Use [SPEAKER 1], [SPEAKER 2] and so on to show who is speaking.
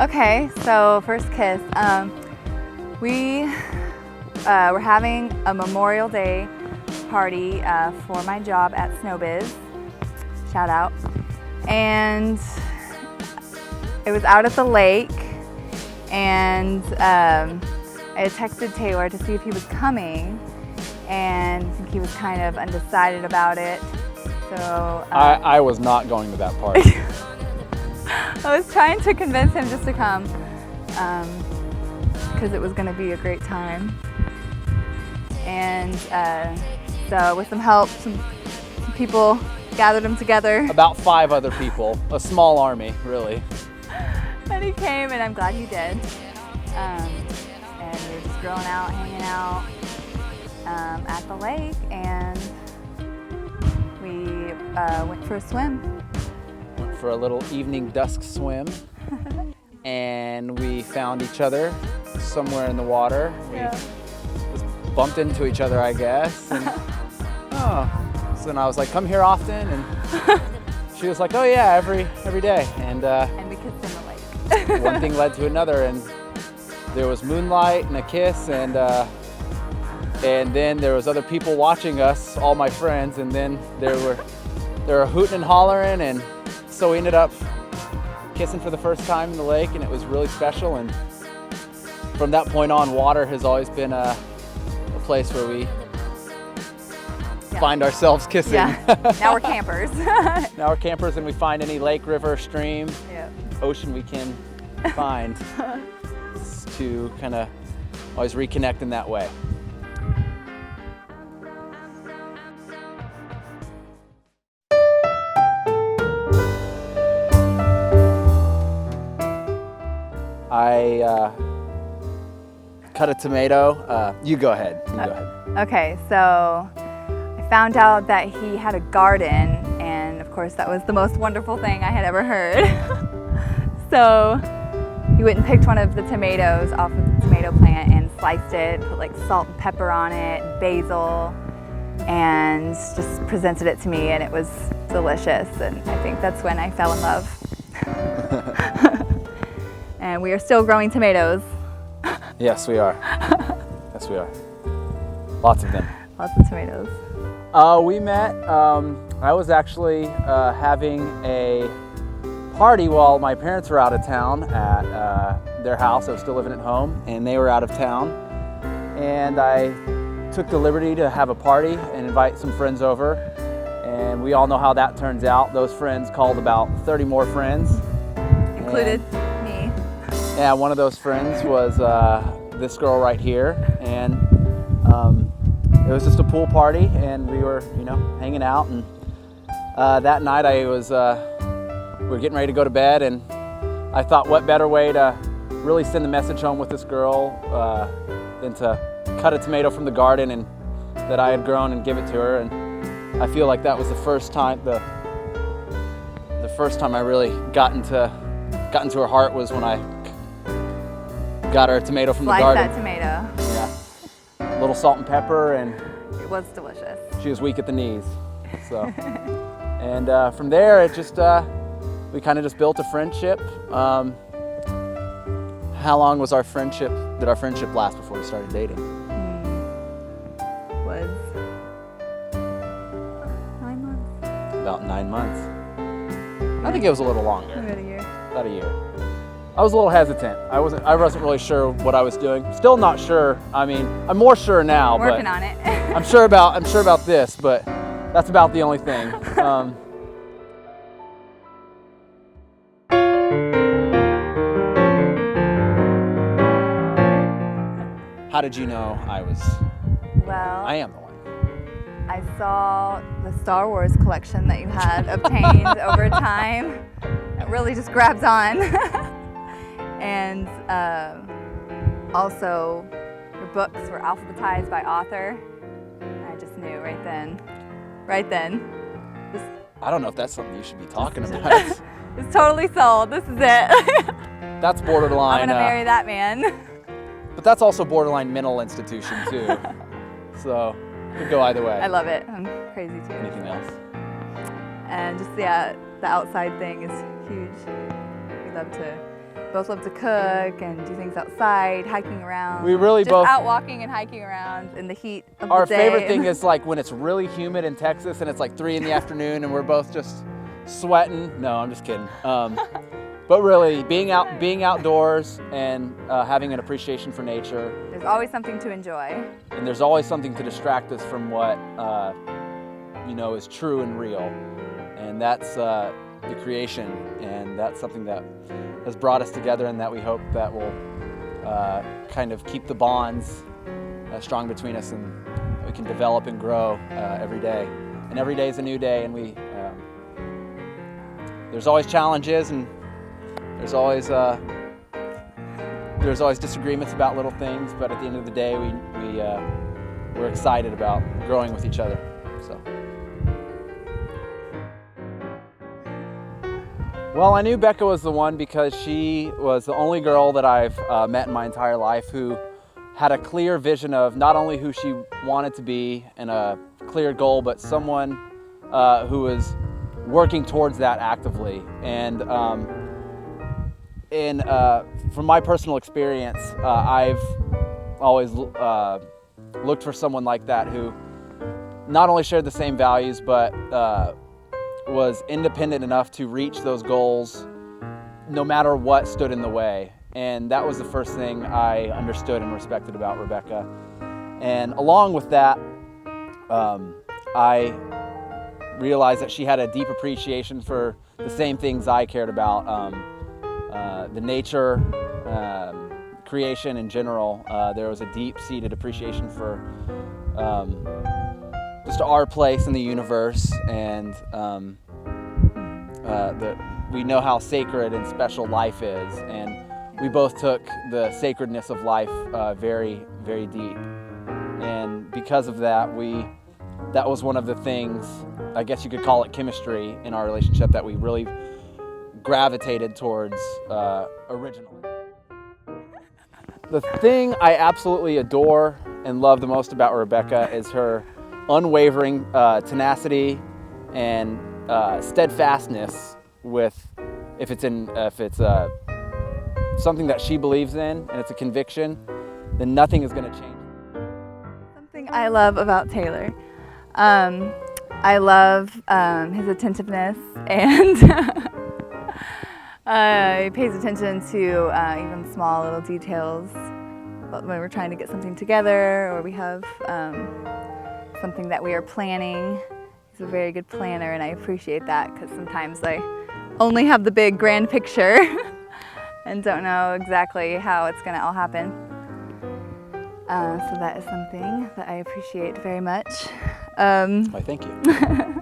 [SPEAKER 1] Okay, so first kiss. We were having a Memorial Day party for my job at Snowbiz. Shout out. And it was out at the lake, and I had texted Taylor to see if he was coming, and I think he was kind of undecided about it. So
[SPEAKER 2] I was not going to that party.
[SPEAKER 1] I was trying to convince him just to come because it was going to be a great time. And so with some help, some people gathered them together.
[SPEAKER 2] About 5 other people, a small army, really.
[SPEAKER 1] And he came, and I'm glad he did. And we were just grilling out, hanging out at the lake, and we went for a swim.
[SPEAKER 2] Went for a little evening dusk swim, and we found each other somewhere in the water. We just bumped into each other, I guess. And, so then I was like, "Come here often," and she was like, "Oh yeah, every day." And
[SPEAKER 1] we kissed in the lake.
[SPEAKER 2] one thing led to another, and there was moonlight and a kiss, and then there was other people watching us, all my friends, and then they were hooting and hollering, and so we ended up kissing for the first time in the lake, and it was really special. And from that point on, water has always been a place where we find ourselves kissing.
[SPEAKER 1] Yeah. Now we're campers.
[SPEAKER 2] Now we're campers, and we find any lake, river, stream, ocean we can find to kind of always reconnect in that way. I cut a tomato. You go ahead.
[SPEAKER 1] Okay, so I found out that he had a garden, and of course that was the most wonderful thing I had ever heard. So he went and picked one of the tomatoes off of the tomato plant and sliced it, put like salt and pepper on it, basil, and just presented it to me, and it was delicious, and I think that's when I fell in love. And we are still growing tomatoes.
[SPEAKER 2] Yes, we are. Yes, we are. Lots of them.
[SPEAKER 1] Lots of tomatoes.
[SPEAKER 2] We met, I was actually having a party while my parents were out of town at their house. I was still living at home, and they were out of town. And I took the liberty to have a party and invite some friends over. And we all know how that turns out. Those friends called about 30 more friends.
[SPEAKER 1] Included me.
[SPEAKER 2] Yeah, one of those friends was this girl right here, and it was just a pool party, and we were, hanging out. And that night, we were getting ready to go to bed, and I thought, what better way to really send the message home with this girl than to cut a tomato from the garden and that I had grown and give it to her. And I feel like that was the first time the first time I really got into her heart was when I got her a tomato from the garden.
[SPEAKER 1] Sliced that tomato.
[SPEAKER 2] Yeah. A little salt and pepper, and
[SPEAKER 1] it was delicious.
[SPEAKER 2] She was weak at the knees. So, and from there, it just we kind of just built a friendship. How long was our friendship? Did our friendship last before we started dating?
[SPEAKER 1] Was 9 months.
[SPEAKER 2] About 9 months. I think it was a little longer.
[SPEAKER 1] About a year.
[SPEAKER 2] About a year. I was a little hesitant. I wasn't really sure what I was doing. Still not sure. I mean, I'm more sure now.
[SPEAKER 1] I'm working on it.
[SPEAKER 2] I'm sure about this, but that's about the only thing. How did you know I am the one?
[SPEAKER 1] I saw the Star Wars collection that you had obtained over time. It really just grabs on. And also, your books were alphabetized by author. I just knew right then.
[SPEAKER 2] I don't know if that's something you should be talking about.
[SPEAKER 1] It's totally sold. This is it.
[SPEAKER 2] That's borderline.
[SPEAKER 1] I'm gonna marry that man.
[SPEAKER 2] But that's also borderline mental institution too. So it could go either way.
[SPEAKER 1] I love it. I'm crazy too.
[SPEAKER 2] Anything else?
[SPEAKER 1] And just the outside thing is huge. We love to both love to cook and do things outside, hiking around.
[SPEAKER 2] We really
[SPEAKER 1] just
[SPEAKER 2] both
[SPEAKER 1] out walking and hiking around in the heat of
[SPEAKER 2] Our
[SPEAKER 1] the day.
[SPEAKER 2] favorite thing is like when it's really humid in Texas and it's like 3 in the afternoon and we're both just sweating. No, I'm just kidding. But really, being outdoors and having an appreciation for nature.
[SPEAKER 1] There's always something to enjoy.
[SPEAKER 2] And there's always something to distract us from what is true and real, and that's the creation. And that's something that has brought us together, and that we hope that will kind of keep the bonds strong between us, and we can develop and grow every day. And every day is a new day, and there's always challenges, and there's always disagreements about little things, but at the end of the day, we're excited about growing with each other. So. Well, I knew Becca was the one because she was the only girl that I've met in my entire life who had a clear vision of not only who she wanted to be and a clear goal, but someone who was working towards that actively. And from my personal experience, I've always looked for someone like that who not only shared the same values, but was independent enough to reach those goals no matter what stood in the way. And that was the first thing I understood and respected about Rebecca. And along with that, I realized that she had a deep appreciation for the same things I cared about, the nature, creation in general. There was a deep-seated appreciation for just our place in the universe, and we know how sacred and special life is, and we both took the sacredness of life very, very deep. And because of that, that was one of the things, I guess you could call it chemistry in our relationship, that we really gravitated towards originally. The thing I absolutely adore and love the most about Rebecca is her unwavering tenacity and steadfastness with if it's something that she believes in and it's a conviction, then nothing is going to change.
[SPEAKER 1] Something I love about Taylor, I love his attentiveness, and he pays attention to even small little details when we're trying to get something together, or we have something that we are planning. He's a very good planner, and I appreciate that, because sometimes I only have the big grand picture and don't know exactly how it's going to all happen. So that is something that I appreciate very much.
[SPEAKER 2] Why, thank you.